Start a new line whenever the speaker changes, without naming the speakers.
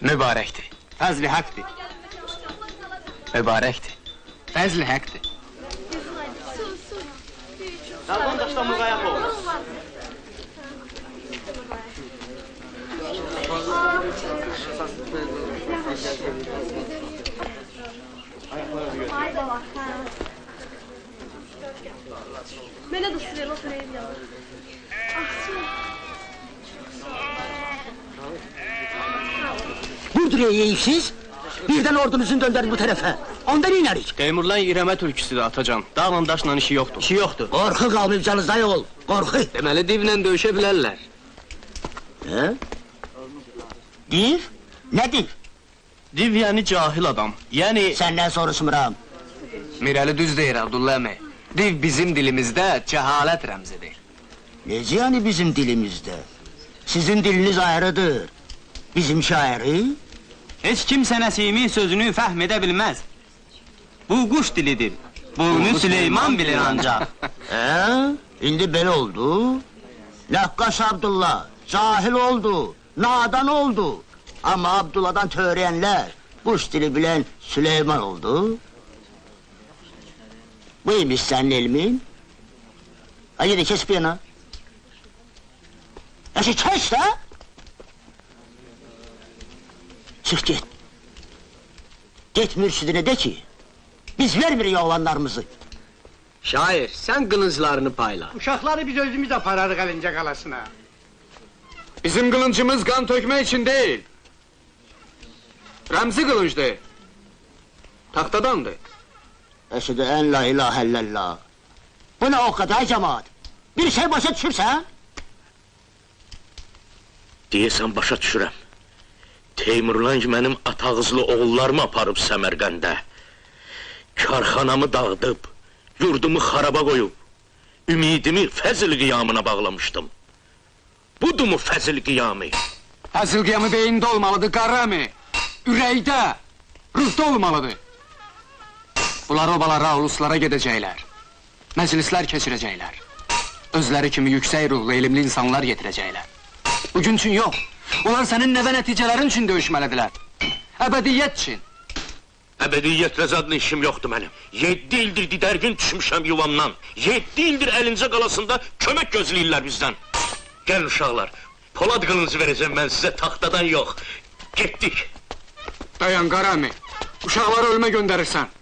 Mübarəkdir.
Fəzli həqdir.
Mübarəkdir.
Fəzli həqdir.
Darban daşdan müqayət ol.
Mənə də sürəyim, o sürəyim ya.
Burdur yiyipsiz, birden ordunuzun döndürün bu tarafa. Ondan inerik.
Teymurlan İrəmə tülküsüdür atacan. Dağla daşla işi yoxdur.
İşi yoxdur.
Korku kalmayıp canınızda yol. Korku.
Deməli divlə döyüşə bilərlər.
He? Div? Ne div?
Div yəni cahil adam. Yəni...
Senden soruşmuram.
Mirəli düz deyir Abdullah əmi. Div bizim dilimizdə cəhalət rəmzidir.
Nece yani bizim dilimizde? Sizin diliniz ayrıdır. Bizim şairi?
Heç kimsə Nəsimin sözünü fəhm edə bilməz. Bu quş dilidir. Bunu Süleyman bilir ancaq.
İndi belə oldu. Nakkaş Abdullah, cahil oldu, nadan oldu. Ama Abdullah'dan töreyenler, kuş dili bilen Süleyman oldu. Buymuş senin ilmin. Hadi de kes bir yana. Ya şu kes de! Çık git. Git mürşidine de ki, biz vermirik oğlanlarımızı.
Şair, sən qılınclarını payla.
Uşaqları biz özümüz apararıq Əlincə qalasına.
Bizim qılıncımız qan tökmək için değil. Rəmzi qılıncdır. Taxtadandır.
Eşhedü en la ilahe illallah. Bu ne o kadar cemaat? Bir şey başa düşürse?
Deyəsən başa düşürəm. Teymurlan ki, mənim atağızlı oğullarımı aparıb Səmərqəndə. Karxanamı dağıdıb, yurdumu xaraba qoyub, ümidimi fəzl qiyamına bağlamışdım. Budumu fəzl qiyamı?
Fəzl qiyamı beyində olmalıdır, Qarami. Ürəkdə, ruhda olmalıdır. Bunlar obalara, uluslara gedəcəklər. Məclislər keçirəcəklər. Özləri kimi yüksək ruhlu, elmli insanlar getirəcəklər. Bugün üçün yox. Onlar sənin nəvə nəticələrin üçün döyüşməlidirlər. Əbədiyyət üçün.
Əbədiyyət rəzadlı işim yoxdur mənim. 7 ildir didərgin düşmüşəm yuvamdan. 7 ildir Əlincə qalasında kömək gözləyirlər bizdən. Gəlin uşaqlar, polad qılıncı verəcəm mən sizə taxtadan yox. Getdik.
Dayan Qarami, uşaqları ölmə göndərirsən.